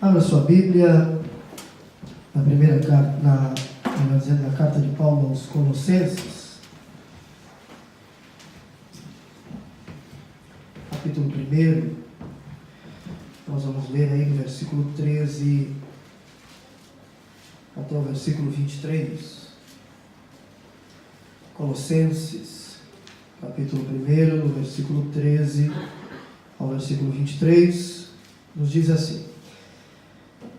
Abra sua Bíblia na primeira carta, na carta de Paulo aos Colossenses, capítulo 1. Nós vamos ler aí do versículo 13 até o versículo 23. Colossenses, capítulo 1, do versículo 13 ao versículo 23, nos diz assim: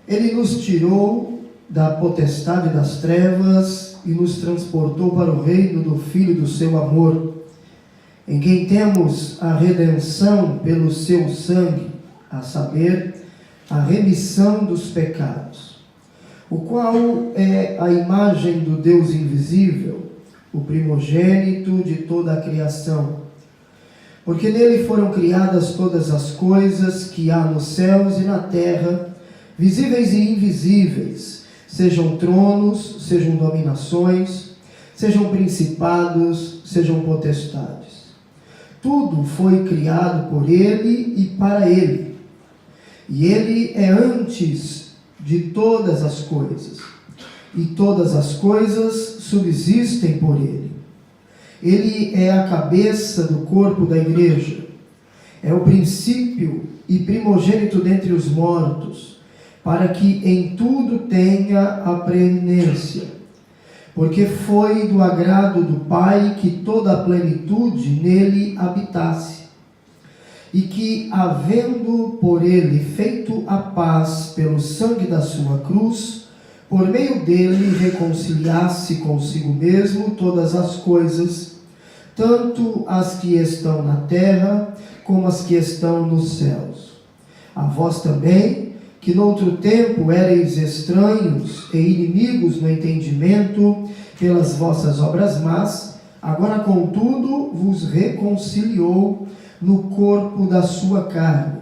Ele nos tirou da potestade das trevas e nos transportou para o reino do Filho do seu amor, em quem temos a redenção pelo seu sangue, a saber, a remissão dos pecados, o qual é a imagem do Deus invisível, o primogênito de toda a criação. Porque nele foram criadas todas as coisas que há nos céus e na terra, visíveis e invisíveis, sejam tronos, sejam dominações, sejam principados, sejam potestades. Tudo foi criado por ele e para ele. E ele é antes de todas as coisas, e todas as coisas subsistem por ele. Ele é a cabeça do corpo da igreja, é o princípio e primogênito dentre os mortos, para que em tudo tenha a preeminência, porque foi do agrado do Pai que toda a plenitude nele habitasse, e que, havendo por ele feito a paz pelo sangue da sua cruz, por meio dele reconciliasse consigo mesmo todas as coisas, tanto as que estão na terra, como as que estão nos céus. A vós também, que noutro tempo éreis estranhos e inimigos no entendimento pelas vossas obras más, agora contudo vos reconciliou no corpo da sua carne,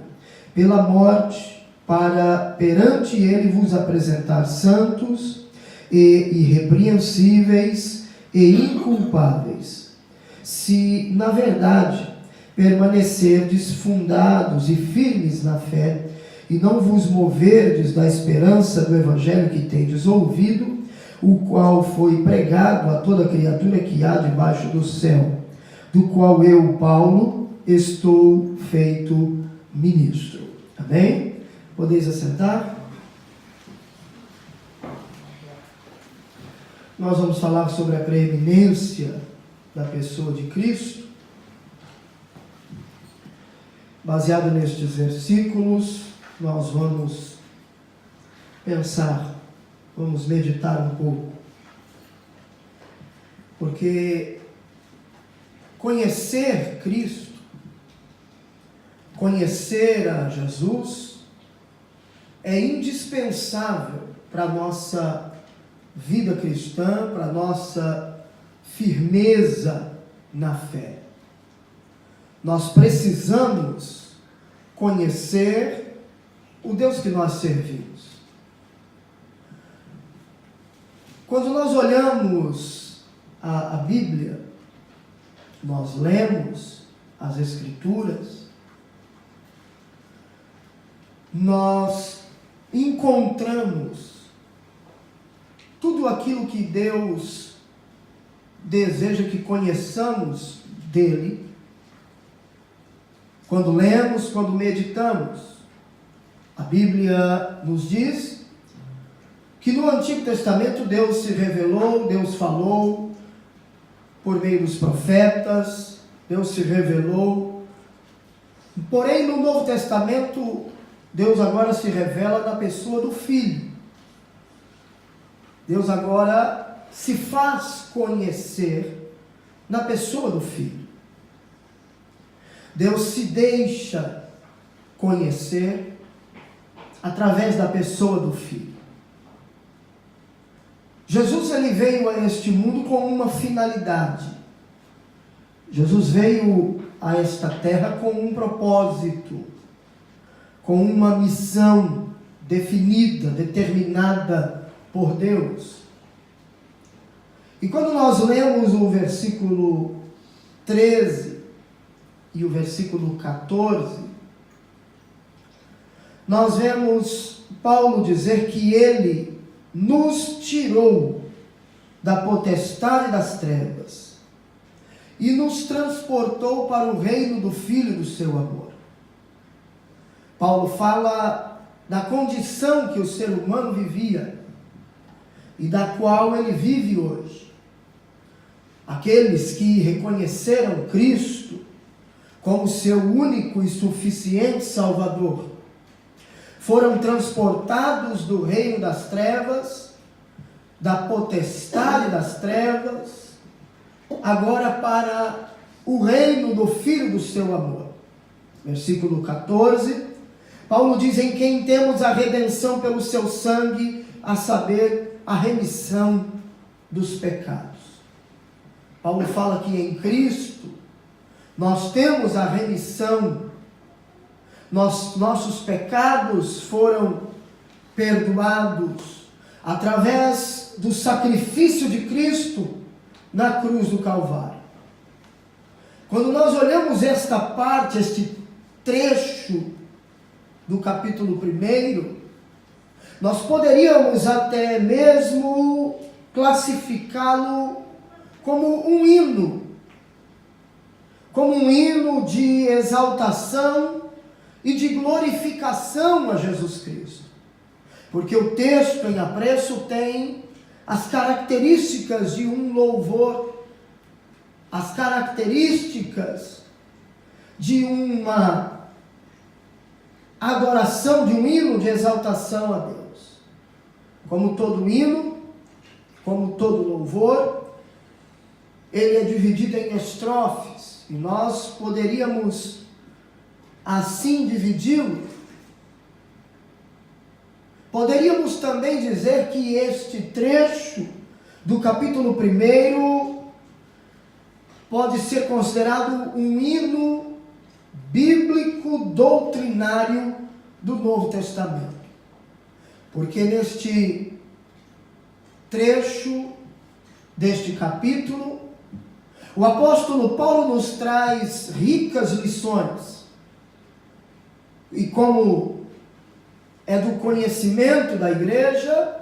pela morte, para perante ele vos apresentar santos e irrepreensíveis e inculpáveis, se na verdade permanecerdes fundados e firmes na fé, e não vos moverdes da esperança do evangelho que tendes ouvido, o qual foi pregado a toda criatura que há debaixo do céu, do qual eu, Paulo, estou feito ministro. Amém? Podeis assentar? Nós vamos falar sobre a preeminência da pessoa de Cristo. Baseado nestes versículos, nós vamos pensar, vamos meditar um pouco. Porque conhecer Cristo, conhecer a Jesus, é indispensável para a nossa vida cristã, para a nossa firmeza na fé. Nós precisamos conhecer o Deus que nós servimos. Quando nós olhamos a Bíblia, nós lemos as Escrituras, nós encontramos tudo aquilo que Deus deseja que conheçamos dele, quando lemos, quando meditamos. A Bíblia nos diz que no Antigo Testamento Deus se revelou, Deus falou por meio dos profetas, Deus se revelou. Porém, no Novo Testamento, Deus agora se revela na pessoa do Filho. Deus agora se faz conhecer na pessoa do Filho. Deus se deixa conhecer através da pessoa do Filho. Jesus, ele veio a este mundo com uma finalidade. Jesus veio a esta terra com um propósito, com uma missão definida, determinada por Deus. E quando nós lemos o versículo 13 e o versículo 14, nós vemos Paulo dizer que ele nos tirou da potestade das trevas e nos transportou para o reino do Filho do seu amor. Paulo fala da condição que o ser humano vivia e da qual ele vive hoje. Aqueles que reconheceram Cristo como seu único e suficiente Salvador foram transportados do reino das trevas, da potestade das trevas, agora para o reino do Filho do seu amor. Versículo 14, Paulo diz: em quem temos a redenção pelo seu sangue, a saber, a remissão dos pecados. Paulo fala que em Cristo nós temos a remissão, nossos pecados foram perdoados através do sacrifício de Cristo na cruz do Calvário. Quando nós olhamos esta parte, este trecho do capítulo 1, nós poderíamos até mesmo classificá-lo como um hino de exaltação e de glorificação a Jesus Cristo. Porque o texto em apreço tem as características de um louvor, as características de uma adoração, de um hino de exaltação a Deus. Como todo hino, como todo louvor, ele é dividido em estrofes, e nós poderíamos assim dividi-lo. Poderíamos também dizer que este trecho do capítulo 1 pode ser considerado um hino bíblico doutrinário do Novo Testamento. Porque neste trecho deste capítulo, o apóstolo Paulo nos traz ricas lições. E como é do conhecimento da igreja,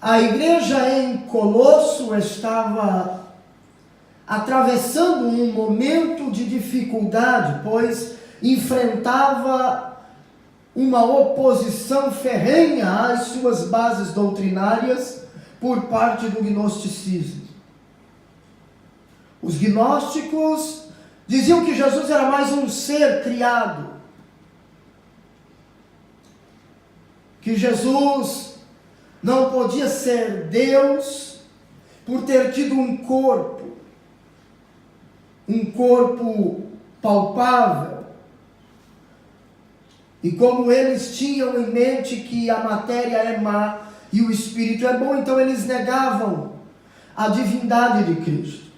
a igreja em Colosso estava atravessando um momento de dificuldade, pois enfrentava uma oposição ferrenha às suas bases doutrinárias por parte do gnosticismo. Os gnósticos diziam que Jesus era mais um ser criado, que Jesus não podia ser Deus por ter tido um corpo palpável. E como eles tinham em mente que a matéria é má e o espírito é bom, então eles negavam a divindade de Cristo.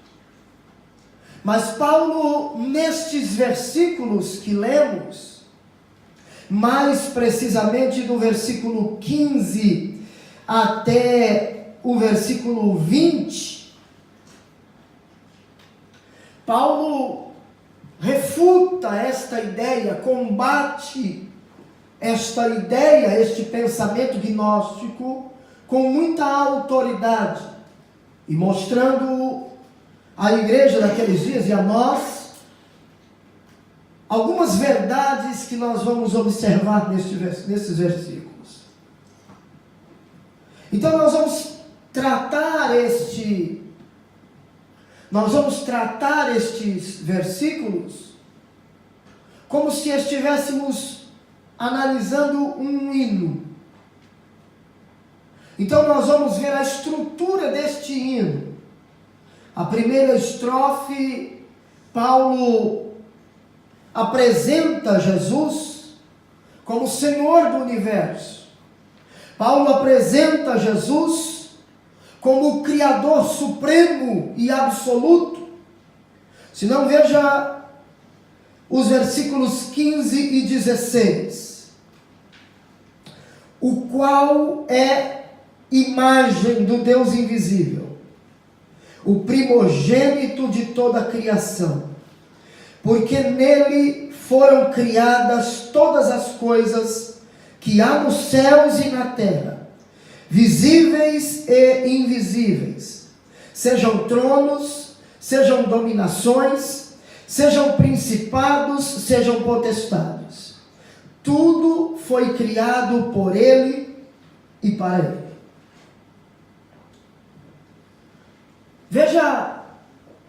Mas Paulo, nestes versículos que lemos, mais precisamente do versículo 15 até o versículo 20, Paulo refuta esta ideia, combate esta ideia, este pensamento gnóstico com muita autoridade, e mostrando à igreja daqueles dias e a nós algumas verdades que nós vamos observar nesses versículos. Então nós vamos tratar estes versículos como se estivéssemos analisando um hino. Então nós vamos ver a estrutura deste hino. A primeira estrofe, Paulo apresenta Jesus como Senhor do universo. Paulo apresenta Jesus como o Criador supremo e absoluto. Se não, veja os versículos 15 e 16. O qual é imagem do Deus invisível, o primogênito de toda a criação, porque nele foram criadas todas as coisas que há nos céus e na terra, visíveis e invisíveis, sejam tronos, sejam dominações, sejam principados, sejam potestades. Tudo foi criado por Ele e para Ele. Veja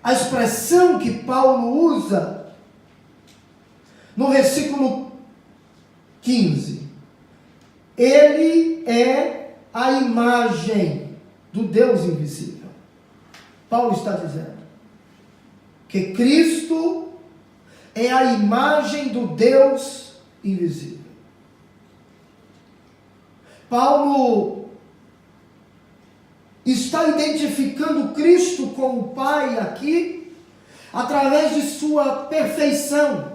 a expressão que Paulo usa no versículo 15. Ele é a imagem do Deus invisível. Paulo está dizendo que Cristo é a imagem do Deus invisível. Paulo está identificando Cristo com o Pai aqui, através de sua perfeição,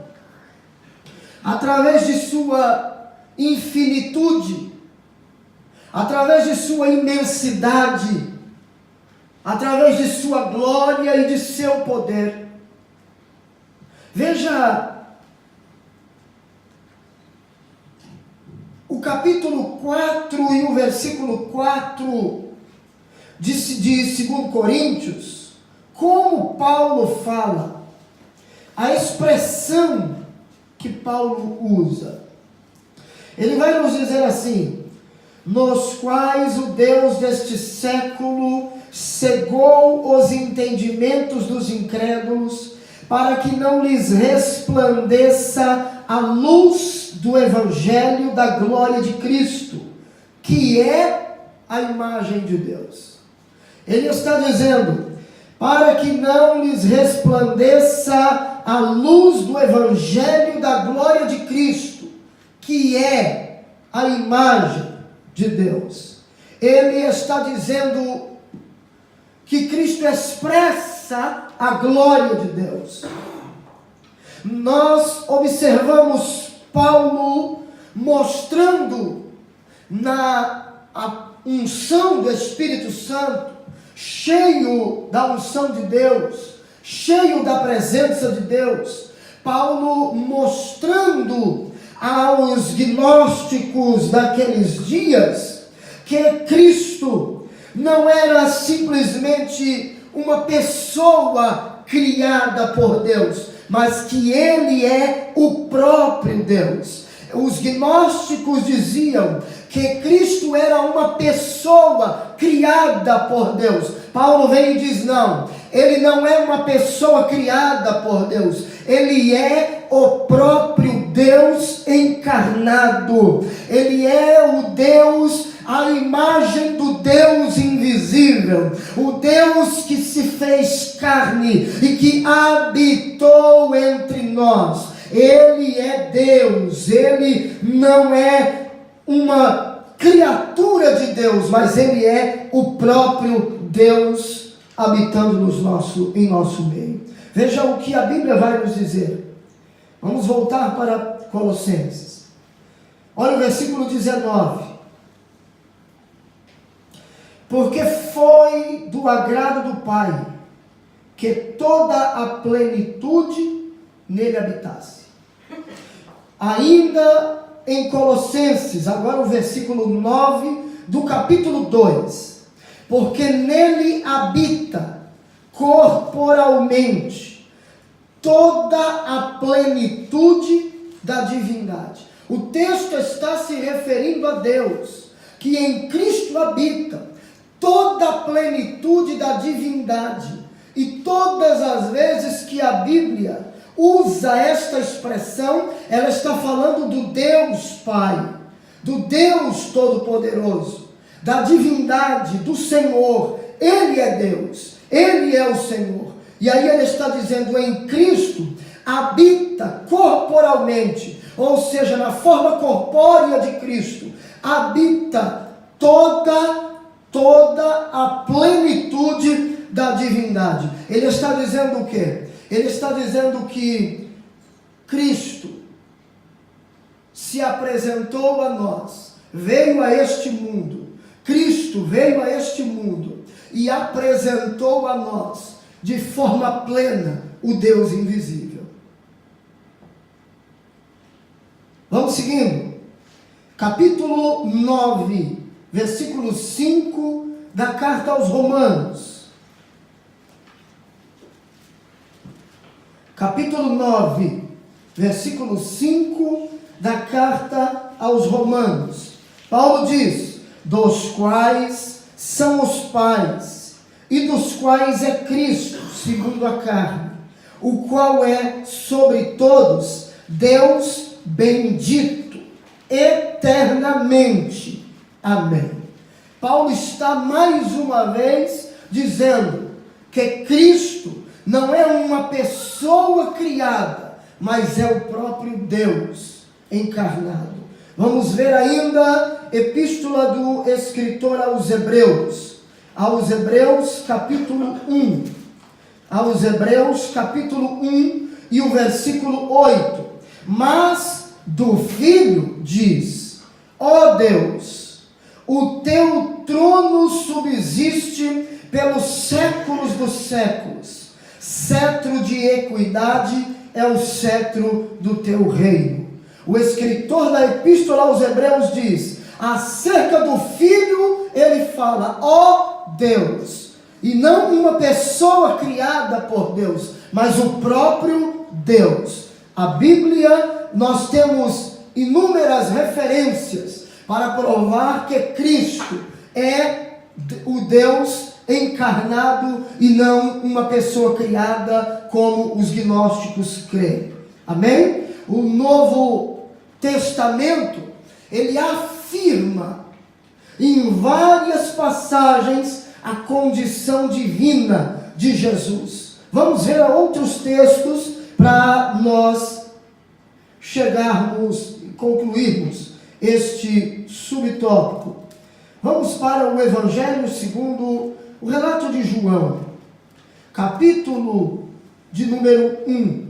através de sua infinitude, através de sua imensidade, através de sua glória e de seu poder. Veja o capítulo 4 e o versículo 4 de 2 Coríntios, como Paulo fala, a expressão que Paulo usa. Ele vai nos dizer assim: nos quais o Deus deste século cegou os entendimentos dos incrédulos, para que não lhes resplandeça a luz do Evangelho da glória de Cristo, que é a imagem de Deus. Ele está dizendo, para que não lhes resplandeça a luz do Evangelho da glória de Cristo, que é a imagem de Deus. Ele está dizendo que Cristo expressa a glória de Deus. Nós observamos Paulo mostrando na unção do Espírito Santo, cheio da unção de Deus, cheio da presença de Deus, Paulo mostrando aos gnósticos daqueles dias que Cristo não era simplesmente uma pessoa criada por Deus, mas que Ele é o próprio Deus. Os gnósticos diziam que Cristo era uma pessoa criada por Deus. Paulo vem e diz, não, Ele não é uma pessoa criada por Deus, Ele é o próprio Deus encarnado. Ele é o Deus, a imagem do Deus invisível, o Deus que se fez carne e que habitou entre nós. Ele é Deus, Ele não é uma criatura de Deus, mas Ele é o próprio Deus habitando em nosso meio. Veja o que a Bíblia vai nos dizer. Vamos voltar para Colossenses. Olha o versículo 19. Porque foi do agrado do Pai que toda a plenitude nele habitasse. Ainda em Colossenses, agora o versículo 9 do capítulo 2. Porque nele habita corporalmente toda a plenitude da divindade. O texto está se referindo a Deus, que em Cristo habita toda a plenitude da divindade. E todas as vezes que a Bíblia usa esta expressão, ela está falando do Deus Pai, do Deus Todo-Poderoso, da divindade, do Senhor. Ele é Deus, Ele é o Senhor. E aí ele está dizendo, em Cristo habita corporalmente, ou seja, na forma corpórea de Cristo, habita toda a plenitude da divindade. Ele está dizendo o quê? Ele está dizendo que Cristo se apresentou a nós, veio a este mundo. Cristo veio a este mundo e apresentou a nós de forma plena o Deus invisível. Vamos seguindo. Capítulo 9, versículo 5 da carta aos Romanos. Capítulo 9, versículo 5 da carta aos Romanos. Paulo diz: dos quais são os pais, e dos quais é Cristo, segundo a carne, o qual é sobre todos Deus bendito eternamente. Amém. Paulo está mais uma vez dizendo que Cristo não é uma pessoa criada, mas é o próprio Deus encarnado. Vamos ver ainda epístola do escritor aos Hebreus capítulo 1. Aos Hebreus capítulo 1 e o versículo 8. Mas do Filho diz: ó Deus, o teu trono subsiste pelos séculos dos séculos, cetro de equidade é o cetro do teu reino. O escritor da epístola aos Hebreus diz, acerca do Filho, ele fala, ó Deus, e não uma pessoa criada por Deus, mas o próprio Deus. A Bíblia, nós temos inúmeras referências para provar que Cristo é o Deus encarnado e não uma pessoa criada como os gnósticos creem. Amém? O Novo Testamento, ele afirma em várias passagens a condição divina de Jesus. Vamos ver outros textos para nós chegarmos e concluirmos este subtópico. Vamos para o Evangelho segundo o relato de João, capítulo de número 1.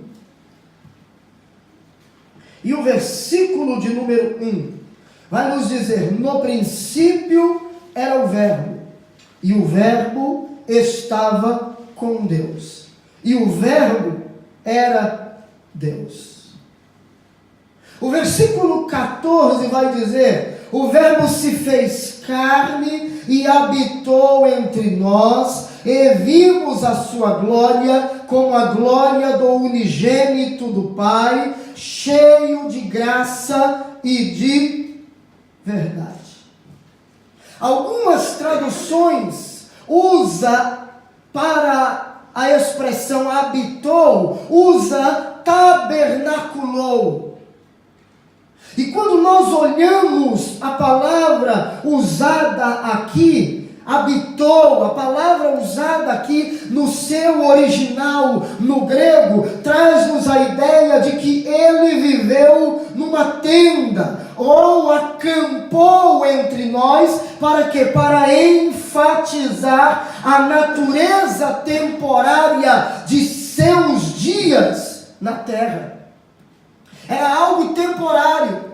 E o versículo de número 1 vai nos dizer: no princípio era o Verbo, e o Verbo estava com Deus, e o Verbo era Deus. O versículo 14 vai dizer: o Verbo se fez carne e habitou entre nós, e vimos a sua glória, como a glória do unigênito do Pai, cheio de graça e de verdade. Algumas traduções usa para a expressão habitou, usa tabernaculou. E quando nós olhamos a palavra usada aqui, habitou, a palavra usada aqui no seu original, no grego, traz-nos a ideia de que ele viveu numa tenda, ou acampou entre nós, para quê? Para enfatizar a natureza temporária de seus dias na terra. Era algo temporário.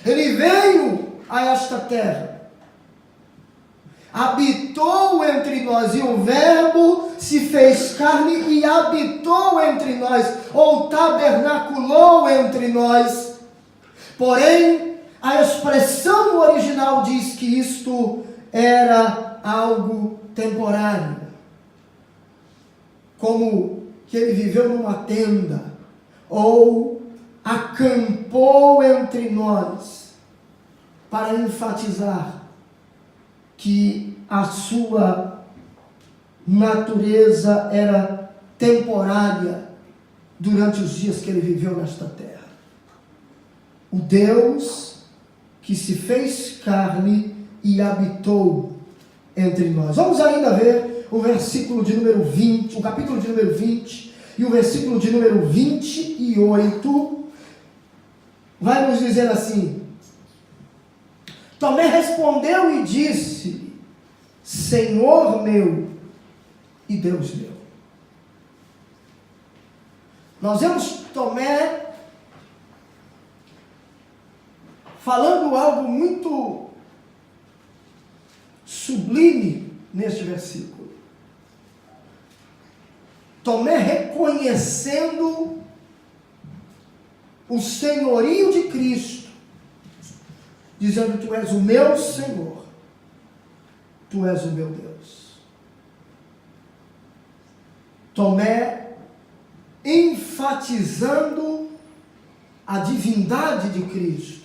Ele veio a esta terra, habitou entre nós, e o Verbo se fez carne e habitou entre nós, ou tabernaculou entre nós. Porém, a expressão original diz que isto era algo temporário, como que ele viveu numa tenda, ou acampou entre nós, para enfatizar que a sua natureza era temporária durante os dias que ele viveu nesta terra. O Deus que se fez carne e habitou entre nós. Vamos ainda ver o versículo de número 20, o capítulo de número 20 e o versículo de número 28, vai nos dizer assim: Tomé respondeu e disse: Senhor meu e Deus meu. Nós vemos Tomé falando algo muito sublime neste versículo. Tomé reconhecendo o senhorio de Cristo, dizendo: tu és o meu Senhor, tu és o meu Deus. Tomé enfatizando a divindade de Cristo,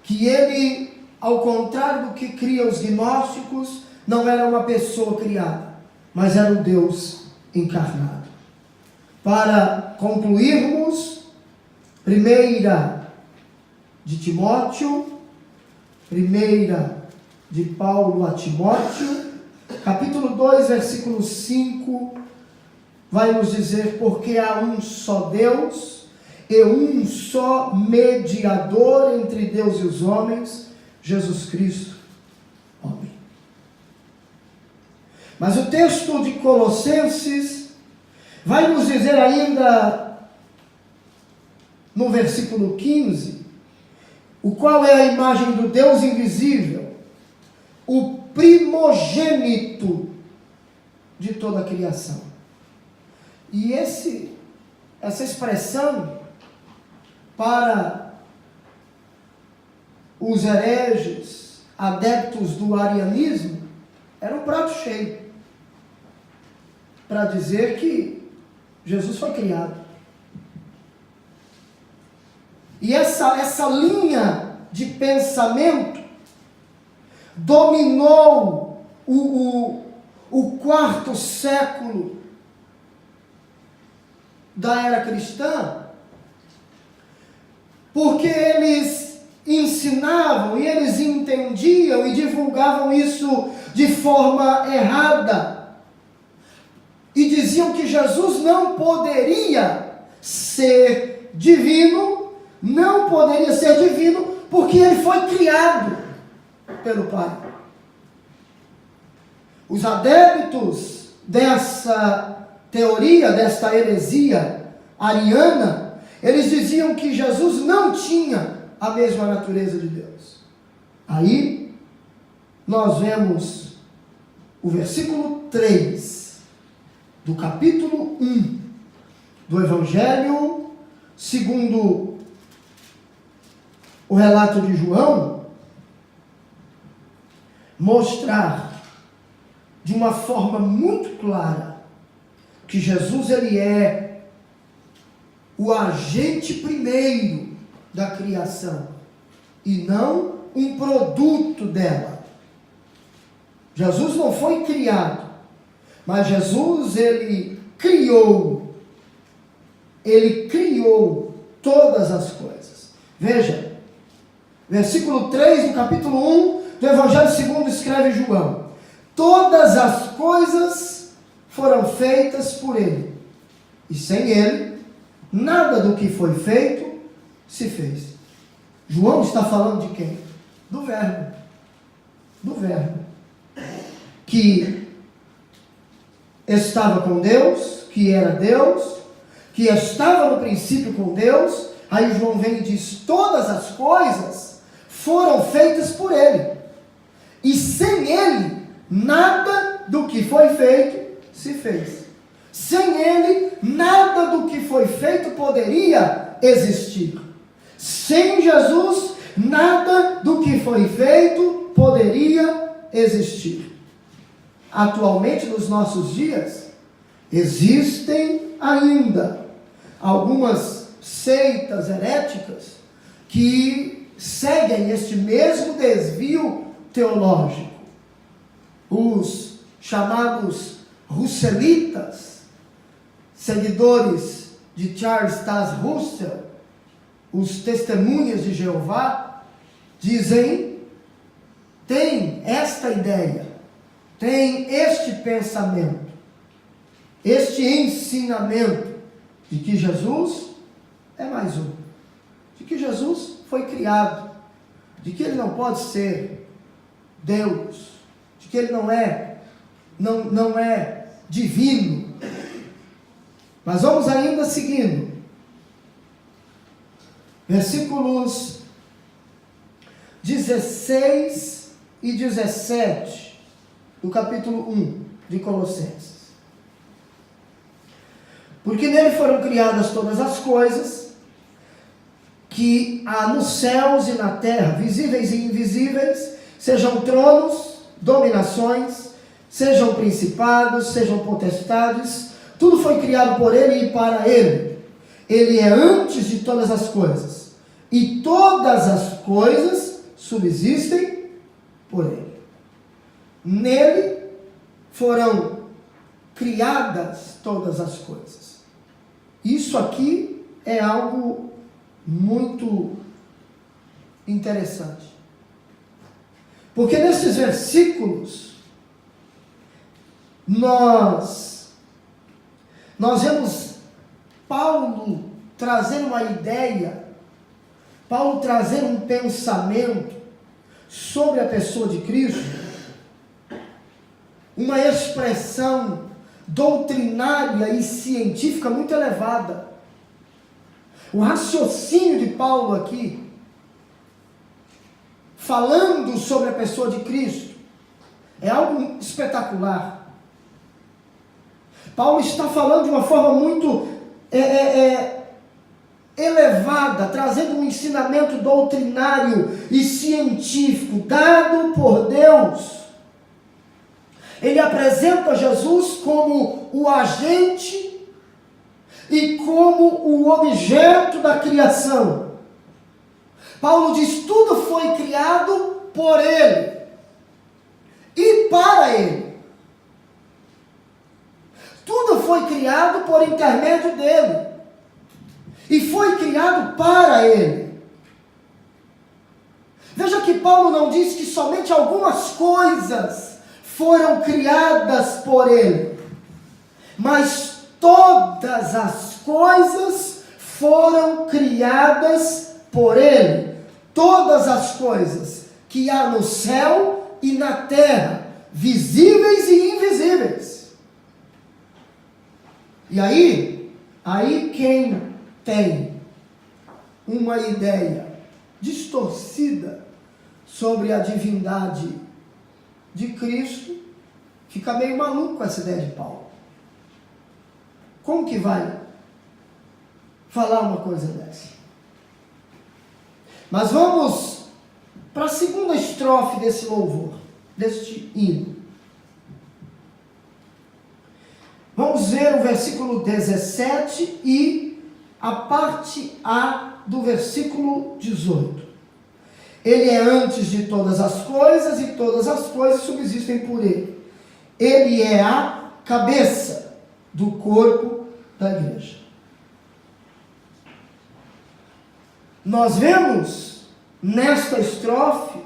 que ele, ao contrário do que criam os gnósticos, não era uma pessoa criada, mas era um Deus encarnado. Para concluirmos, primeira de Timóteo, primeira de Paulo a Timóteo, capítulo 2, versículo 5, vai nos dizer: porque há um só Deus e um só mediador entre Deus e os homens, Jesus Cristo, homem. Mas o texto de Colossenses vai nos dizer ainda, no versículo 15, o qual é a imagem do Deus invisível, o primogênito de toda a criação. E essa expressão, para os hereges, adeptos do arianismo, era um prato cheio, para dizer que Jesus foi criado. E essa linha de pensamento dominou o quarto século da era cristã, porque eles ensinavam e eles entendiam e divulgavam isso de forma errada, e diziam que Jesus não poderia ser divino, porque ele foi criado pelo Pai. Os adeptos dessa teoria, desta heresia ariana, eles diziam que Jesus não tinha a mesma natureza de Deus. Aí nós vemos o versículo 3 do capítulo 1 do Evangelho segundo o relato de João, mostrar de uma forma muito clara que Jesus, ele é o agente primeiro da criação e não um produto dela. Jesus não foi criado, mas Jesus, ele criou todas as coisas. Veja, versículo 3 do capítulo 1 do Evangelho segundo escreve João: todas as coisas foram feitas por ele, e sem ele, nada do que foi feito se fez. João está falando de quem? Do Verbo. Do Verbo. Que estava com Deus, que era Deus, que estava no princípio com Deus. Aí João vem e diz: todas as coisas foram feitas por ele, e sem ele, nada do que foi feito se fez. Sem ele, nada do que foi feito poderia existir. Sem Jesus, nada do que foi feito poderia existir. Atualmente, nos nossos dias, existem ainda algumas seitas heréticas que seguem este mesmo desvio teológico. Os chamados russelitas, seguidores de Charles Taze Russell, os testemunhas de Jeová, têm esta ideia, têm este pensamento, este ensinamento de que Jesus é mais um, de que Jesus foi criado, de que ele não pode ser Deus, de que ele não é divino. Mas vamos ainda seguindo. Versículos 16 e 17 do capítulo 1 de Colossenses. Porque nele foram criadas todas as coisas que há nos céus e na terra, visíveis e invisíveis, sejam tronos, dominações, sejam principados, sejam potestades, tudo foi criado por ele e para ele. Ele é antes de todas as coisas, e todas as coisas subsistem por ele. Nele foram criadas todas as coisas. Isso aqui é algo muito interessante. Porque nesses versículos, nós vemos Paulo trazendo uma ideia, Paulo trazendo um pensamento sobre a pessoa de Cristo, uma expressão doutrinária e científica muito elevada. O raciocínio de Paulo aqui, falando sobre a pessoa de Cristo, é algo espetacular. Paulo está falando de uma forma muito elevada, trazendo um ensinamento doutrinário e científico, dado por Deus. Ele apresenta Jesus como o agente e como o objeto da criação. Paulo diz: tudo foi criado por ele e para ele. Tudo foi criado por intermédio dele e foi criado para ele. Veja que Paulo não diz que somente algumas coisas foram criadas por ele, mas todas as coisas foram criadas por ele. Todas as coisas que há no céu e na terra, visíveis e invisíveis. E aí quem tem uma ideia distorcida sobre a divindade de Cristo, fica meio maluco com essa ideia de Paulo. Como que vai falar uma coisa dessa? Mas vamos para a segunda estrofe desse louvor, deste hino. Vamos ver o versículo 17 e a parte A do versículo 18. Ele é antes de todas as coisas e todas as coisas subsistem por ele. Ele é a cabeça do corpo da igreja. Nós vemos nesta estrofe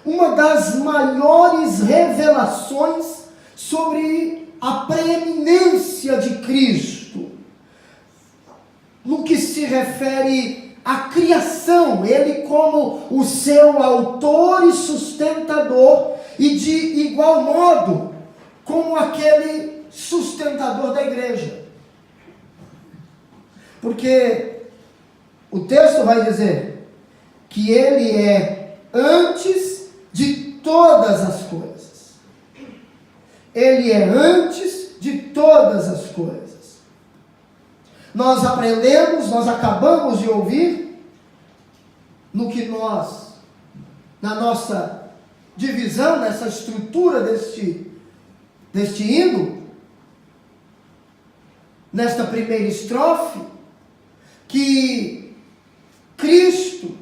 uma das maiores revelações sobre a preeminência de Cristo no que se refere à criação, ele como o seu autor e sustentador, e de igual modo como aquele sustentador da igreja. Porque o texto vai dizer que ele é antes de todas as coisas. Ele é antes de todas as coisas. Nós aprendemos, nós acabamos de ouvir, no que nós, na nossa divisão, nessa estrutura deste hino, nesta primeira estrofe, que Cristo,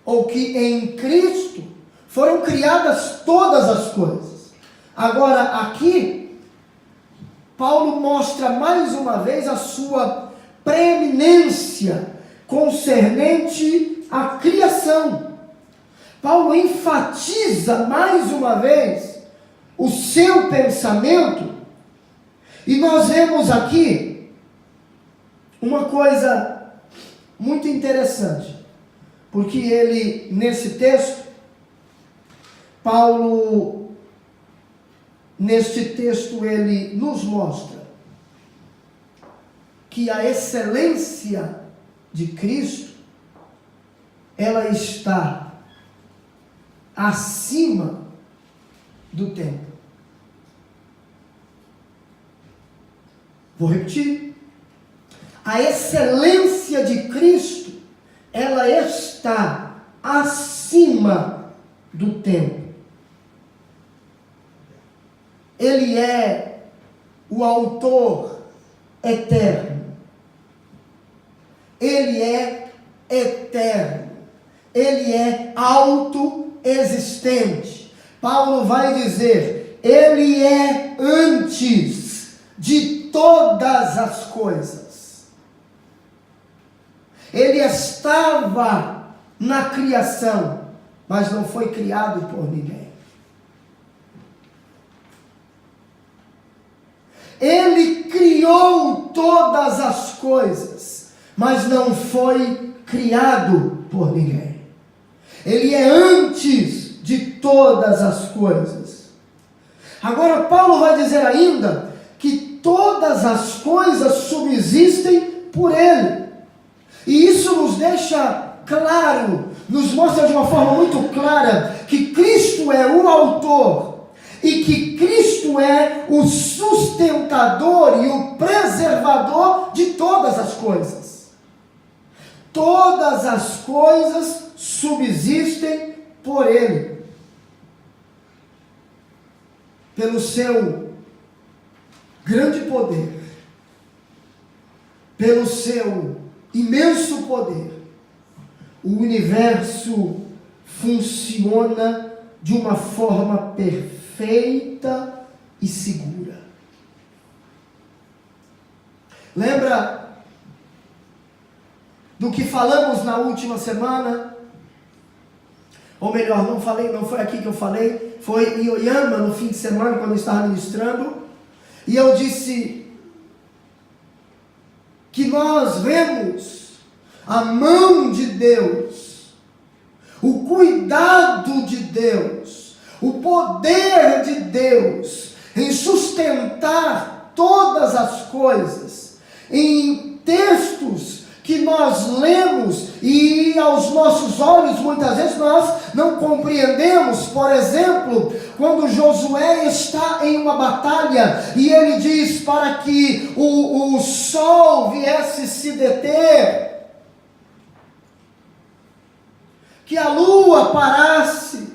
ou que em Cristo, foram criadas todas as coisas. Agora, aqui, Paulo mostra mais uma vez a sua preeminência concernente à criação. Paulo enfatiza mais uma vez o seu pensamento, e nós vemos aqui uma coisa muito interessante, porque ele, nesse texto, Paulo, neste texto, ele nos mostra que a excelência de Cristo, ela está acima do tempo. Vou repetir. A excelência de Cristo, ela está acima do tempo. Ele é o autor eterno. Ele é eterno. Ele é autoexistente. Paulo vai dizer, ele é antes de todas as coisas. Ele estava na criação, mas não foi criado por ninguém. Ele criou todas as coisas, mas não foi criado por ninguém. Ele é antes de todas as coisas. Agora Paulo vai dizer ainda que todas as coisas subsistem por ele. E isso nos deixa claro, nos mostra de uma forma muito clara que Cristo é o autor e que Cristo é o sustentador e o preservador de todas as coisas. Todas as coisas subsistem por ele. Pelo seu grande poder, pelo seu imenso poder, o universo funciona de uma forma perfeita e segura. Lembra do que falamos na última semana? Ou melhor, não foi aqui que eu falei, foi em Oyama no fim de semana, quando eu estava ministrando, e eu disse que nós vemos a mão de Deus, o cuidado de Deus, o poder de Deus em sustentar todas as coisas, em textos que nós lemos e aos nossos olhos muitas vezes nós não compreendemos. Por exemplo, quando Josué está em uma batalha e ele diz para que o sol viesse se deter, que a lua parasse.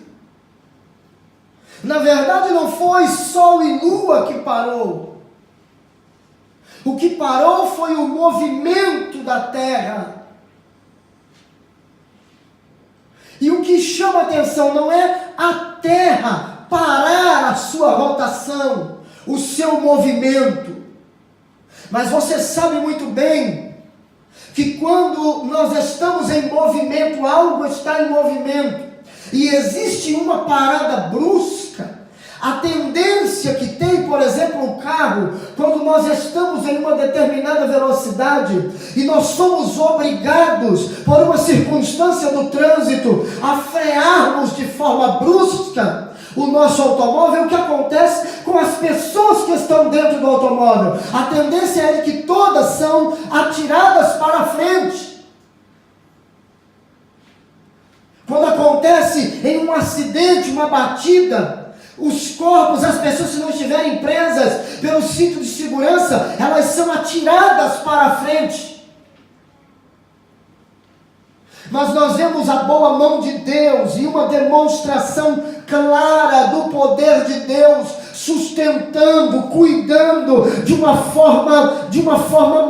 Na verdade não foi sol e lua que parou. O que parou foi o movimento da terra. E o que chama atenção não é a terra parar a sua rotação, o seu movimento. Mas você sabe muito bem que quando nós estamos em movimento, algo está em movimento, e existe uma parada brusca, a tendência que tem, por exemplo, um carro, quando nós estamos em uma determinada velocidade, e nós somos obrigados, por uma circunstância do trânsito, a frearmos de forma brusca o nosso automóvel, o que acontece com as pessoas que estão dentro do automóvel? A tendência é de que todas são atiradas para a frente. Quando acontece em um acidente, uma batida, os corpos, as pessoas, se não estiverem presas pelo cinto de segurança, elas são atiradas para a frente. Mas nós vemos a boa mão de Deus e uma demonstração clara do poder de Deus, sustentando, cuidando de uma forma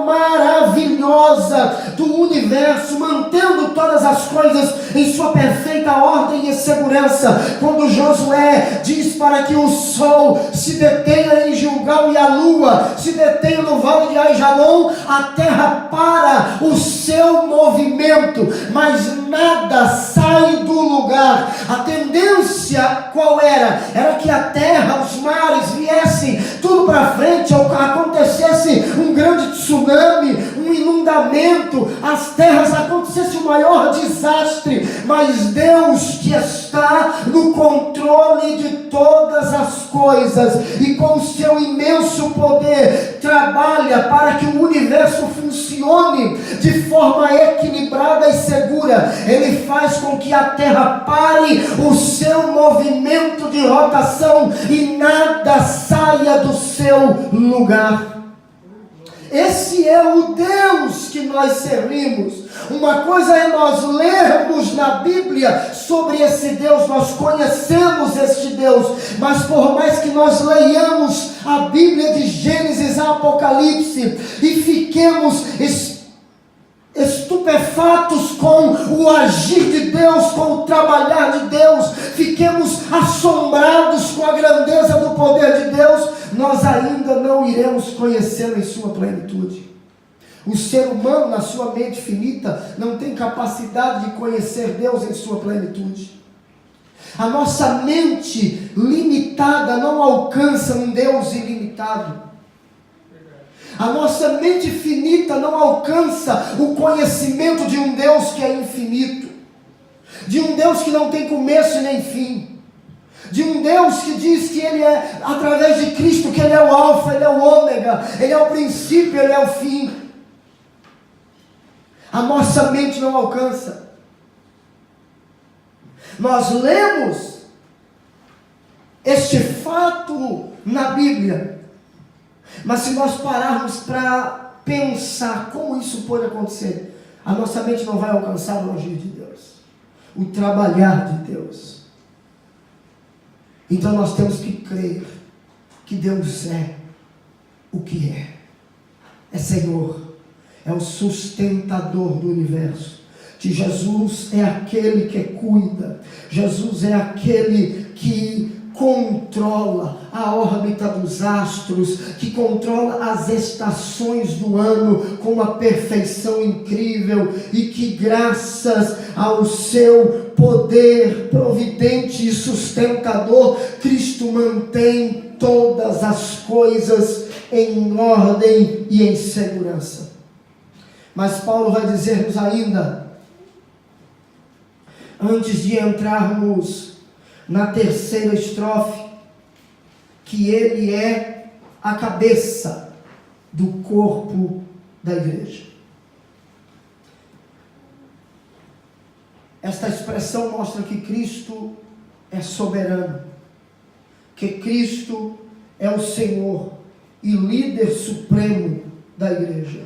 maravilhosa do universo, mantendo todas as coisas em sua perfeita ordem e segurança. Quando Josué diz para que o sol se detenha em Gilgal e a lua se detenha no vale de Aijalon, a terra para o seu movimento, mas nada sai do lugar. A tendência qual era? Era que a terra, os mares viessem tudo para frente, ou acontecesse um grande tsunami, um inundamento, as terras, acontecesse o maior desastre, mas Deus que está no controle de todas as coisas, e com o seu imenso poder, trabalha para que o universo funcione de forma equilibrada e segura. Ele faz com que a terra pare o seu movimento de rotação e nada saia do seu lugar. Esse é o Deus que nós servimos. Uma coisa é nós lermos na Bíblia sobre esse Deus, nós conhecemos este Deus, mas por mais que nós leiamos a Bíblia de Gênesis a Apocalipse e fiquemos estupefatos com o agir de Deus, com o trabalhar de Deus, fiquemos assombrados com a grandeza do poder de Deus, nós ainda não iremos conhecê-lo em sua plenitude. O ser humano, na sua mente finita, não tem capacidade de conhecer Deus em sua plenitude. A nossa mente limitada não alcança um Deus ilimitado. A nossa mente finita não alcança o conhecimento de um Deus que é infinito, de um Deus que não tem começo e nem fim, de um Deus que diz que Ele é, através de Cristo, que Ele é o alfa, Ele é o ômega, Ele é o princípio, Ele é o fim. A nossa mente não alcança. Nós lemos este fato na Bíblia, mas se nós pararmos para pensar como isso pode acontecer, a nossa mente não vai alcançar o agir de Deus, o trabalhar de Deus. Então nós temos que crer que Deus é o que é. É Senhor, é o sustentador do universo. Que Jesus é aquele que cuida, Jesus é aquele que controla a órbita dos astros, que controla as estações do ano com uma perfeição incrível, e que graças ao seu poder providente e sustentador, Cristo mantém todas as coisas em ordem e em segurança. Mas Paulo vai dizer-nos ainda, antes de entrarmos na terceira estrofe, que Ele é a cabeça do corpo da igreja. Esta expressão mostra que Cristo é soberano, que Cristo é o Senhor e líder supremo da igreja.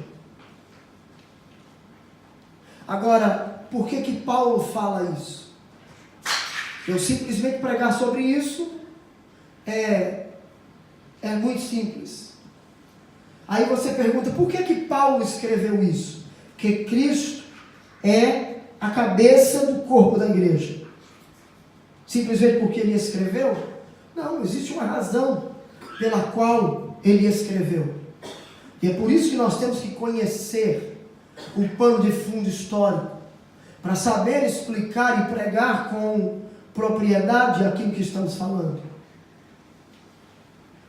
Agora, por que Paulo fala isso? Eu simplesmente pregar sobre isso é muito simples. Aí você pergunta, por que Paulo escreveu isso? Porque Cristo é a cabeça do corpo da igreja. Simplesmente porque ele escreveu? Não, existe uma razão pela qual ele escreveu. E é por isso que nós temos que conhecer o pano de fundo histórico, para saber explicar e pregar com propriedade aquilo que estamos falando.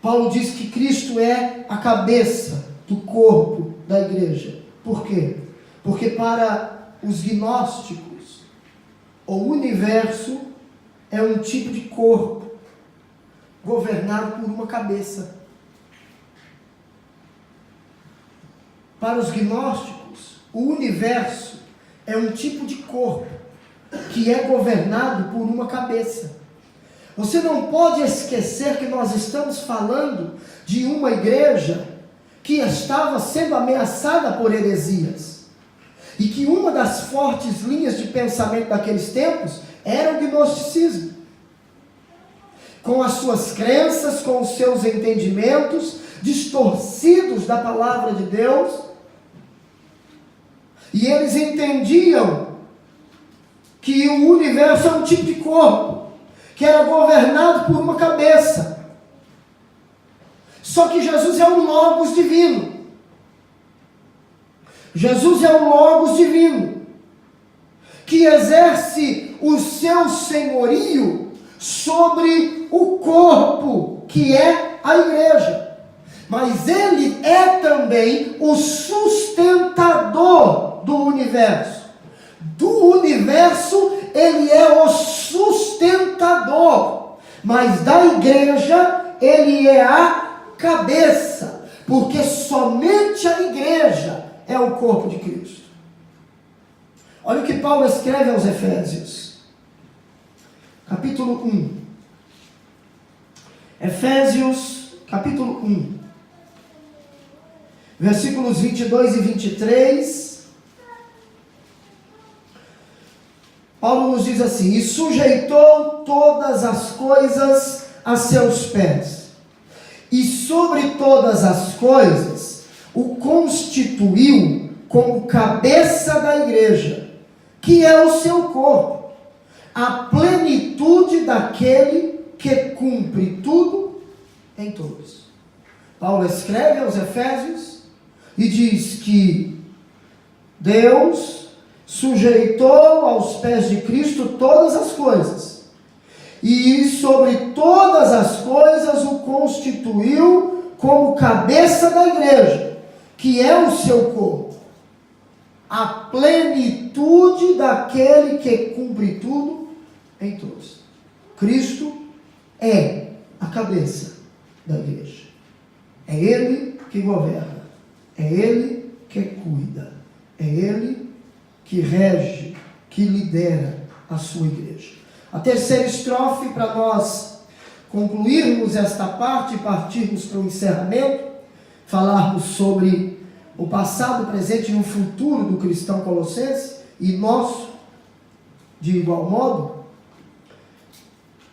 Paulo diz que Cristo é a cabeça do corpo da igreja. Por quê? Porque para os gnósticos, o universo é um tipo de corpo governado por uma cabeça. Para os gnósticos, o universo é um tipo de corpo que é governado por uma cabeça. Você não pode esquecer que nós estamos falando de uma igreja que estava sendo ameaçada por heresias, e que uma das fortes linhas de pensamento daqueles tempos era o gnosticismo, com as suas crenças, com os seus entendimentos distorcidos da palavra de Deus, e eles entendiam que o universo é um tipo de corpo, que era governado por uma cabeça. Só que Jesus é um Logos divino. Jesus é um Logos divino, que exerce o seu senhorio sobre o corpo, que é a igreja. Mas ele é também o sustentador do universo. Do universo, ele é o sustentador, mas da igreja, ele é a cabeça, porque somente a igreja é o corpo de Cristo. Olha o que Paulo escreve aos Efésios, capítulo 1. Efésios, capítulo 1, versículos 22 e 23, Paulo nos diz assim: e sujeitou todas as coisas a seus pés, e sobre todas as coisas o constituiu como cabeça da igreja, que é o seu corpo, a plenitude daquele que cumpre tudo em todos. Paulo escreve aos Efésios e diz que Deus sujeitou aos pés de Cristo todas as coisas, e sobre todas as coisas o constituiu como cabeça da igreja, que é o seu corpo, a plenitude daquele que cumpre tudo em todos. Cristo é a cabeça da igreja. É Ele que governa, é Ele que cuida, é Ele que rege, que lidera a sua igreja. A terceira estrofe, para nós concluirmos esta parte e partirmos para o encerramento, falarmos sobre o passado, o presente e o futuro do cristão colossense, e nosso, de igual modo.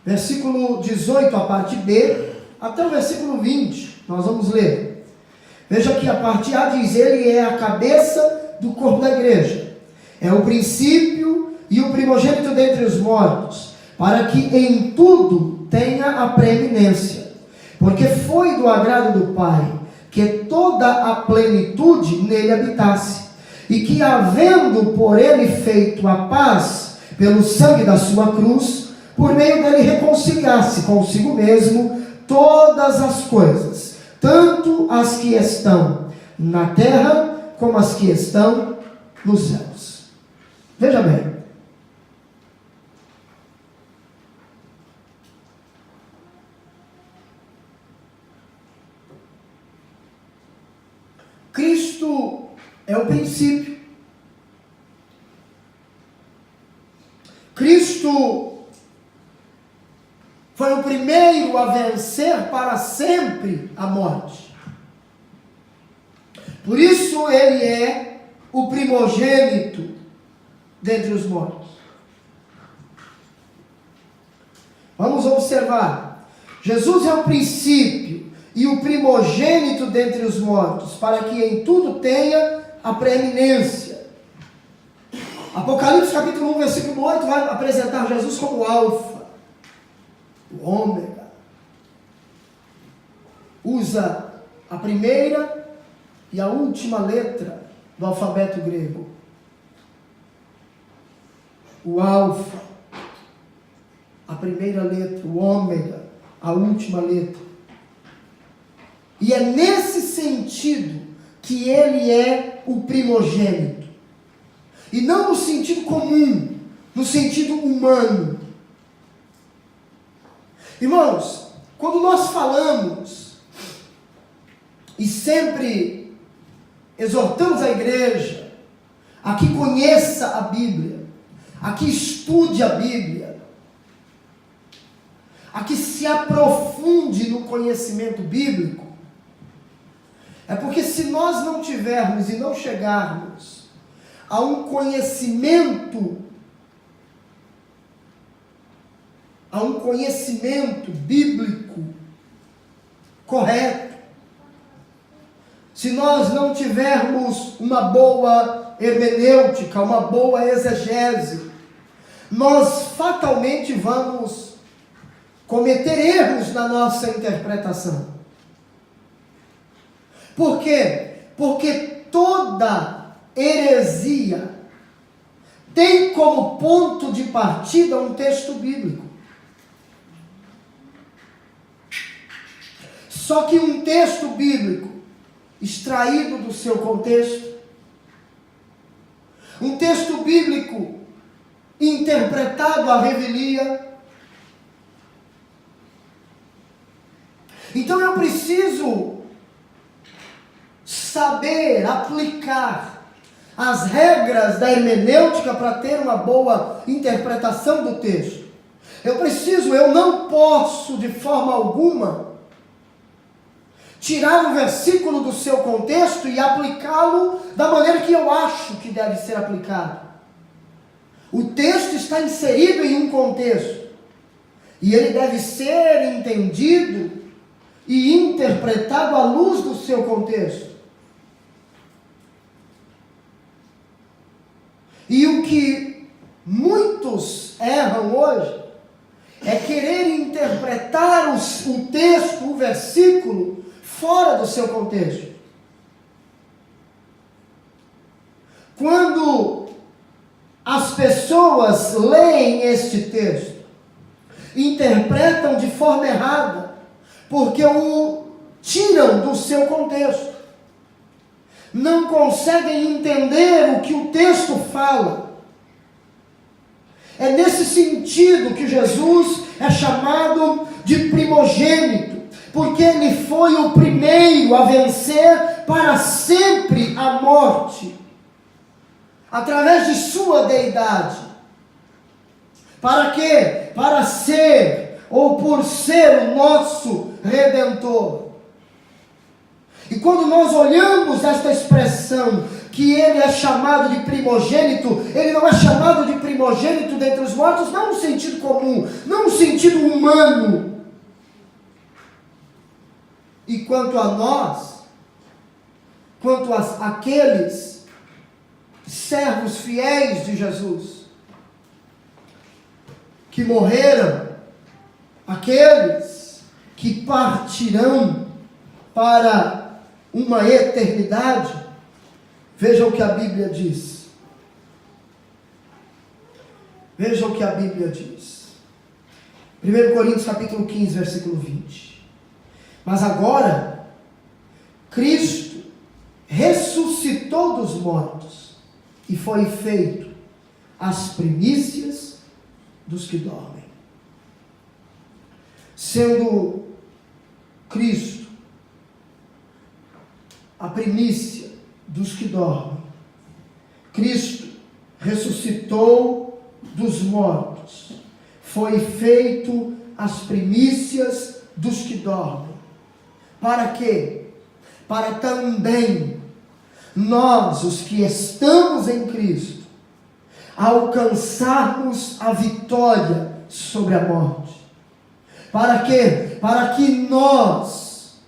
Versículo 18, a parte B, até o versículo 20, nós vamos ler. Veja que a parte A diz: ele é a cabeça do corpo da igreja, é o princípio e o primogênito dentre os mortos, para que em tudo tenha a preeminência, porque foi do agrado do Pai que toda a plenitude nele habitasse, e que, havendo por ele feito a paz pelo sangue da sua cruz, por meio dele reconciliasse consigo mesmo todas as coisas, tanto as que estão na terra como as que estão nos céus. Veja bem, Cristo é o princípio. Cristo foi o primeiro a vencer para sempre a morte. Por isso ele é o primogênito dentre os mortos. Vamos observar. Jesus é o princípio e o primogênito dentre os mortos, para que em tudo tenha a preeminência. Apocalipse capítulo 1, versículo 8, vai apresentar Jesus como Alfa, o Ômega. Usa a primeira e a última letra do alfabeto grego. O Alfa, a primeira letra, o Ômega, a última letra. E é nesse sentido que ele é o primogênito. E não no sentido comum, no sentido humano. Irmãos, quando nós falamos, e sempre exortamos a igreja a que conheça a Bíblia, a que estude a Bíblia, a que se aprofunde no conhecimento bíblico, é porque se nós não tivermos e não chegarmos a um conhecimento bíblico correto, se nós não tivermos uma boa hermenêutica, uma boa exegese, nós fatalmente vamos cometer erros na nossa interpretação. Por quê? Porque toda heresia tem como ponto de partida um texto bíblico. Só que um texto bíblico extraído do seu contexto, um texto bíblico interpretado à revelia. Então eu preciso saber aplicar as regras da hermenêutica para ter uma boa interpretação do texto. Eu não posso de forma alguma tirar um versículo do seu contexto e aplicá-lo da maneira que eu acho que deve ser aplicado. O texto está inserido em um contexto e ele deve ser entendido e interpretado à luz do seu contexto. E o que muitos erram hoje é querer interpretar o texto, o versículo, fora do seu contexto. Quando as pessoas leem este texto, interpretam de forma errada, porque o tiram do seu contexto. Não conseguem entender o que o texto fala. É nesse sentido que Jesus é chamado de primogênito, porque ele foi o primeiro a vencer para sempre a morte, através de sua deidade. Para quê? Para ser, ou por ser o nosso Redentor. E quando nós olhamos esta expressão, que ele é chamado de primogênito, ele não é chamado de primogênito dentre os mortos, não no sentido comum, não no sentido humano. E quanto a nós, quanto àqueles servos fiéis de Jesus, que morreram, aqueles que partirão para uma eternidade, vejam o que a Bíblia diz. Vejam o que a Bíblia diz. 1 Coríntios capítulo 15, versículo 20. Mas agora, Cristo ressuscitou dos mortos e foi feito as primícias dos que dormem. Sendo Cristo a primícia dos que dormem, Cristo ressuscitou dos mortos, foi feito as primícias dos que dormem. Para quê? Para também nós, os que estamos em Cristo, alcançarmos a vitória sobre a morte. Para quê? Para que nós,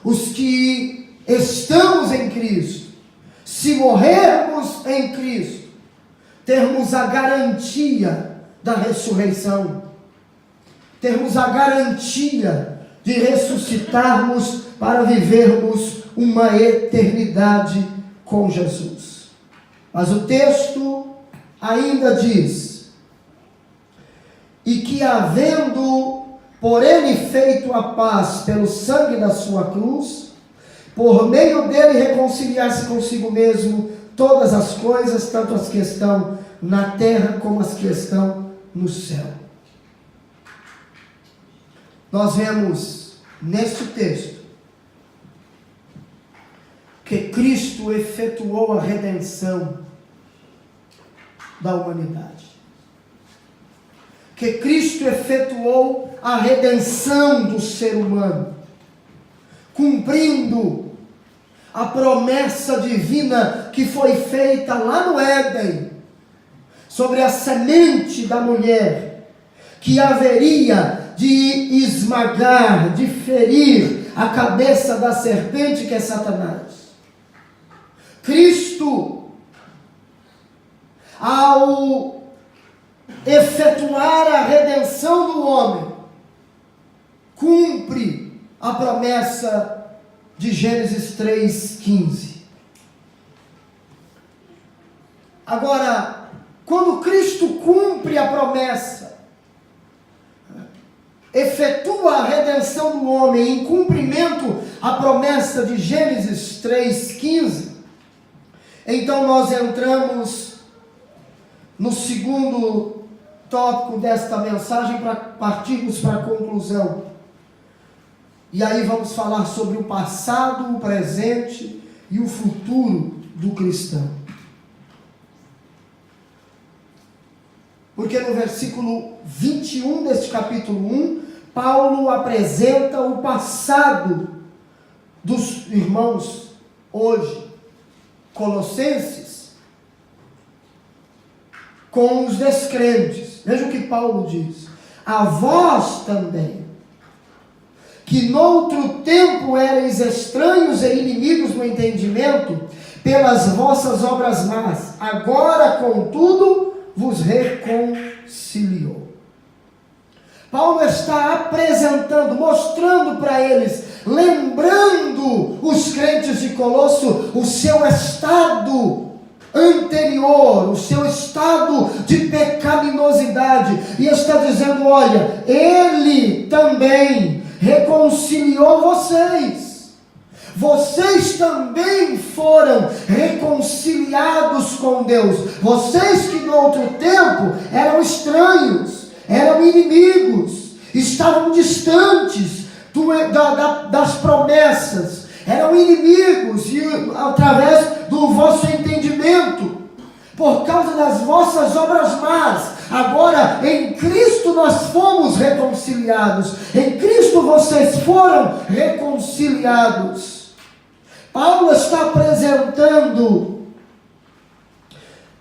os que estamos em Cristo, se morrermos em Cristo, termos a garantia da ressurreição, termos a garantia de ressuscitarmos para vivermos uma eternidade com Jesus. Mas o texto ainda diz: e que havendo por ele feito a paz pelo sangue da sua cruz, por meio dele reconciliar-se consigo mesmo todas as coisas, tanto as que estão na terra como as que estão no céu. Nós vemos neste texto que Cristo efetuou a redenção da humanidade. Que Cristo efetuou a redenção do ser humano, cumprindo a promessa divina que foi feita lá no Éden, sobre a semente da mulher, que haveria de esmagar, de ferir a cabeça da serpente, que é Satanás. Cristo, ao efetuar a redenção do homem, cumpre a promessa de Gênesis 3,15. Agora, quando Cristo cumpre a promessa, efetua a redenção do homem em cumprimento à promessa de Gênesis 3,15, então nós entramos no segundo tópico desta mensagem para partirmos para a conclusão. E aí vamos falar sobre o passado, o presente e o futuro do cristão. Porque no versículo 21 deste capítulo 1, Paulo apresenta o passado irmãos hoje, Colossenses, com os descrentes. Veja o que Paulo diz: a vós também, que noutro tempo erais estranhos e inimigos no entendimento, pelas vossas obras más, agora, contudo, vos reconciliou. Paulo está apresentando, mostrando para eles, lembrando os crentes de Colosso, o seu estado anterior, o seu estado de pecaminosidade, e está dizendo: olha, ele também reconciliou vocês. Vocês também foram reconciliados com Deus. Vocês que no outro tempo eram estranhos, eram inimigos, estavam distantes das promessas, eram inimigos, e através do vosso entendimento, por causa das vossas obras más, agora em Cristo nós fomos reconciliados. Em Cristo vocês foram reconciliados. Paulo está apresentando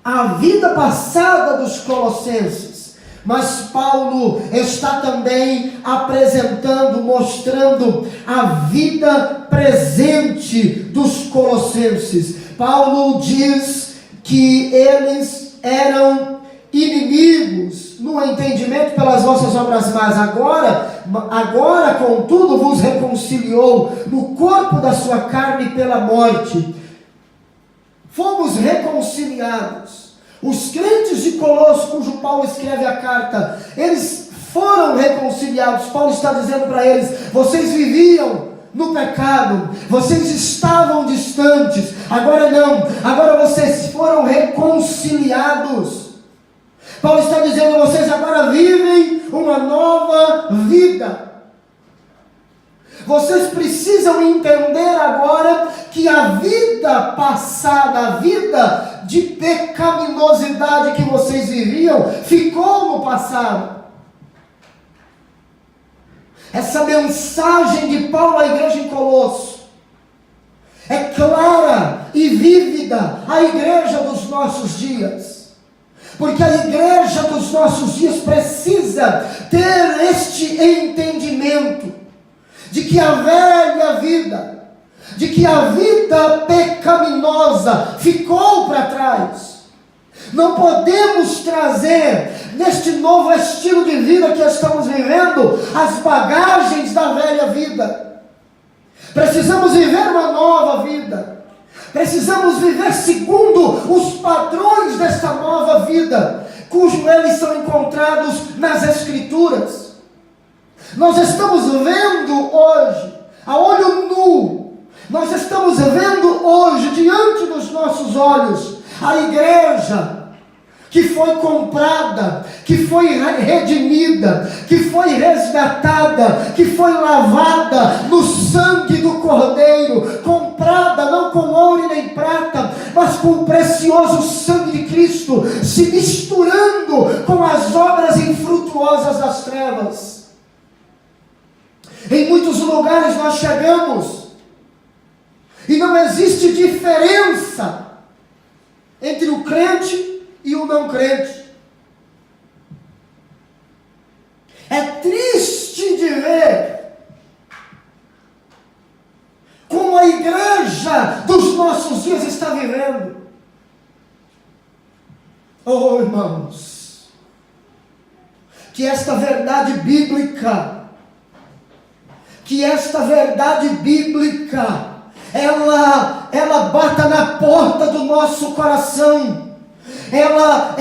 a vida passada dos colossenses, mas Paulo está também apresentando, mostrando a vida presente dos colossenses. Paulo diz que eles eram inimigos no entendimento pelas vossas obras más, agora contudo vos reconciliou no corpo da sua carne pela morte. Fomos reconciliados. Os crentes de Colosso, cujo Paulo escreve a carta, eles foram reconciliados. Paulo está dizendo para eles: vocês viviam no pecado, vocês estavam distantes, agora não, agora vocês foram reconciliados. Paulo está dizendo: vocês agora vivem uma nova vida. Vocês precisam entender agora que a vida passada, a vida de pecaminosidade que vocês viviam, ficou no passado. Essa mensagem de Paulo à igreja em Colosso é clara e vívida à igreja dos nossos dias. Porque a igreja dos nossos dias precisa ter este entendimento de que a velha vida, de que a vida pecaminosa ficou para trás. Não podemos trazer neste novo estilo de vida que estamos vivendo as bagagens da velha vida. Precisamos viver uma nova vida. Precisamos viver segundo os padrões desta nova vida, cujos eles são encontrados nas Escrituras. Nós estamos vendo hoje, a olho nu, nós estamos vendo hoje, diante dos nossos olhos, a igreja que foi comprada, que foi redimida, que foi resgatada, que foi lavada no sangue do Cordeiro, comprada não com ouro e nem prata, mas com o precioso sangue de Cristo, se misturando com as obras infrutuosas das trevas. Em muitos lugares nós chegamos e não existe diferença entre o crente e o não crente. É triste de ver como a igreja dos nossos dias está vivendo. Oh, irmãos, que esta verdade bíblica, ela bata na porta do nosso coração. Ela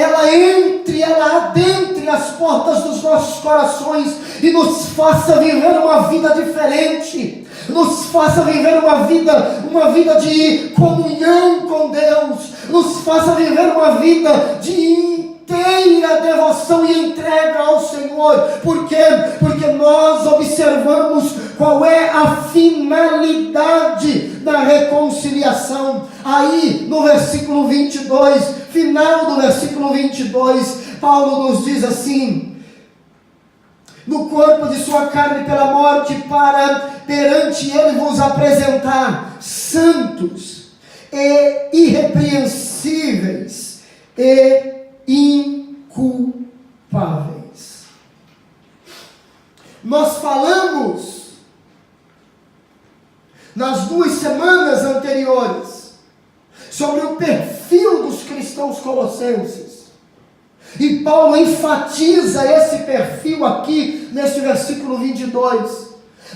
adentre as portas dos nossos corações e nos faça viver uma vida diferente, nos faça viver uma vida de comunhão com Deus, nos faça viver uma vida de inteira devoção e entrega ao Senhor. Por quê? Porque nós observamos qual é a finalidade da reconciliação. Aí no versículo 22, final do versículo 22, Paulo nos diz assim: no corpo de sua carne pela morte, para perante ele vos apresentar santos e irrepreensíveis e inculpáveis. Nós falamos nas 2 semanas anteriores sobre o perfil dos cristãos colossenses. E Paulo enfatiza esse perfil aqui nesse versículo 22.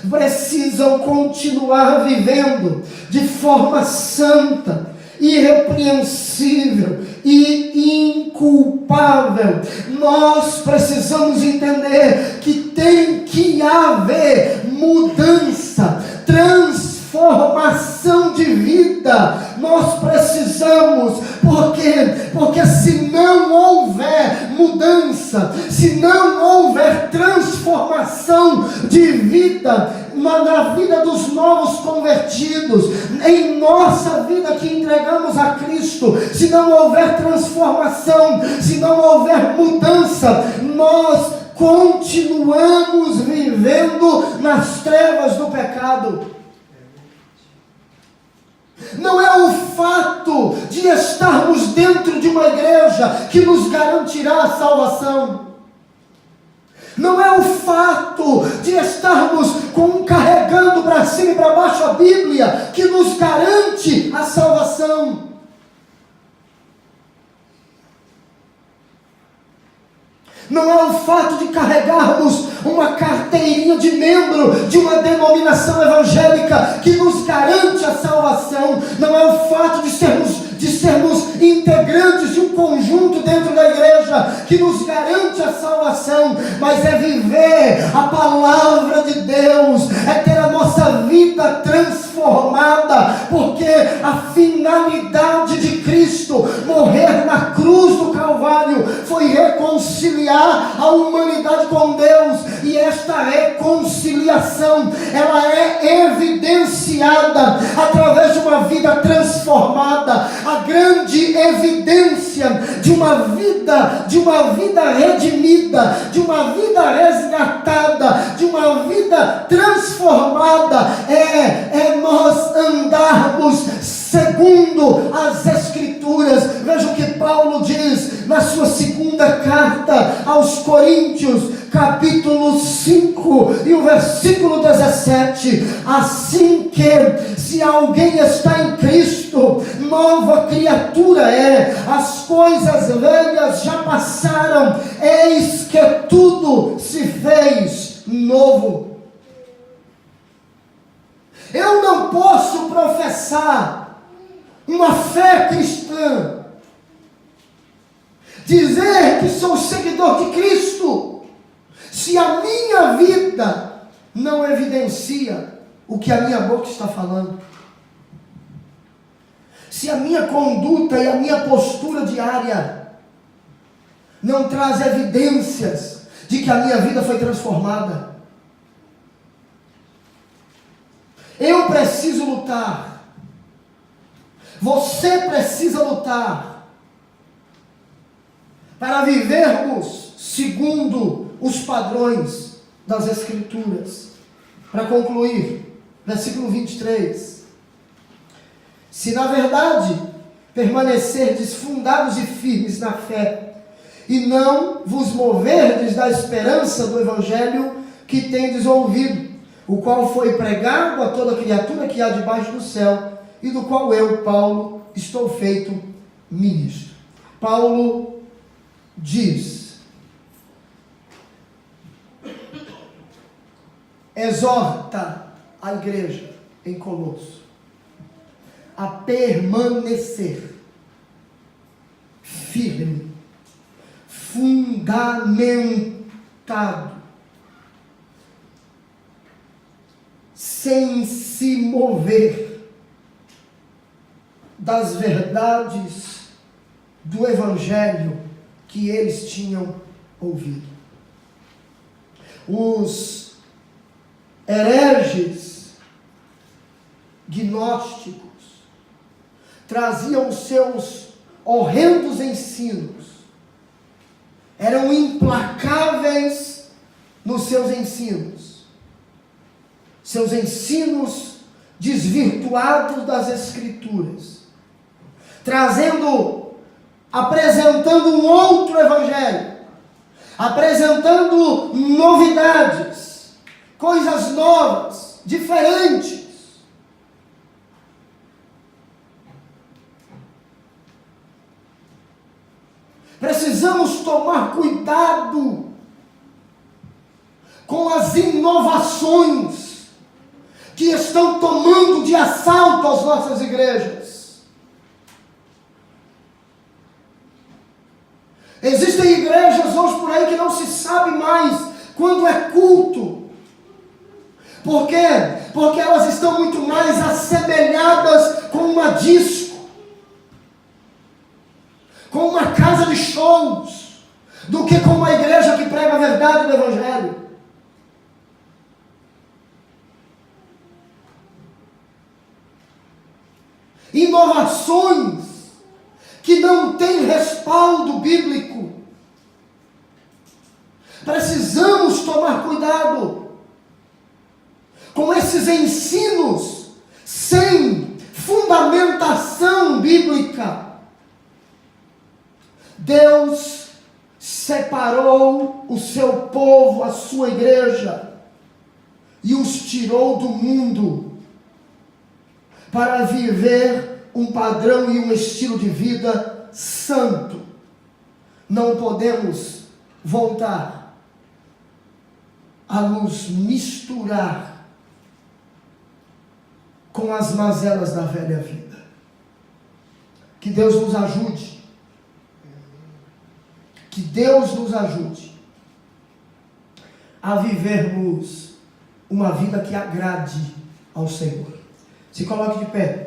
Precisam continuar vivendo de forma santa, irrepreensível e inculpável. Nós precisamos entender que tem que haver mudança, transformação de vida. Nós precisamos, porque se não houver mudança, se não houver transformação de vida na vida dos novos convertidos, em nossa vida que entregamos a Cristo, se não houver transformação, se não houver mudança, nós continuamos vivendo nas trevas do pecado. Não é o fato de estarmos dentro de uma igreja que nos garantirá a salvação. Não é o fato de estarmos carregando para cima e para baixo a Bíblia que nos garante a salvação. Não é o fato de carregarmos uma carteirinha de membro de uma denominação evangélica que nos garante a salvação. Não é o fato de sermos integrantes de um conjunto dentro da igreja que nos garante a salvação, mas é viver a palavra de Deus, é ter a nossa vida transformada, porque a finalidade de Cristo morrer na cruz do Calvário foi reconciliar a humanidade com Deus, e esta reconciliação ela é evidenciada através de uma vida transformada. A grande evidência de uma vida redimida, de uma vida resgatada, de uma vida transformada, é nós andarmos segundo as Escrituras. Veja o que Paulo diz na sua 2ª carta aos Coríntios, capítulo 5 e o versículo 17. Assim que, se alguém está em Cristo, nova criatura é, as coisas velhas já passaram, eis que tudo se fez novo. Eu não posso professar uma fé cristã, dizer que sou seguidor de Cristo, se a minha vida não evidencia o que a minha boca está falando, se a minha conduta e a minha postura diária não traz evidências de que a minha vida foi transformada. Eu preciso lutar, você precisa lutar, para vivermos segundo os padrões das Escrituras. Para concluir, versículo 23. Se na verdade permanecerdes fundados e firmes na fé, e não vos moverdes da esperança do Evangelho que tendes ouvido, o qual foi pregado a toda criatura que há debaixo do céu, e do qual eu, Paulo, estou feito ministro. Paulo diz, exorta a igreja em Colosso a permanecer firme, fundamentado, sem se mover das verdades do Evangelho que eles tinham ouvido. Os hereges gnósticos traziam seus horrendos ensinos, eram implacáveis nos seus ensinos desvirtuados das Escrituras, apresentando um outro evangelho, apresentando novidades, coisas novas, diferentes. Precisamos tomar cuidado com as inovações que estão tomando de assalto as nossas igrejas. Existem igrejas hoje por aí que não se sabe mais quando é culto. Por quê? Porque elas estão muito mais assemelhadas com uma disco, com uma casa de shows, do que com uma igreja que prega a verdade do Evangelho. Inovações que não têm respaldo bíblico. Precisamos tomar cuidado com esses ensinos sem fundamentação bíblica. Deus separou o seu povo, a sua igreja, e os tirou do mundo para viver um padrão e um estilo de vida santo. Não podemos voltar a nos misturar com as mazelas da velha vida. Que Deus nos ajude. Que Deus nos ajude a vivermos uma vida que agrade ao Senhor. Se coloque de pé.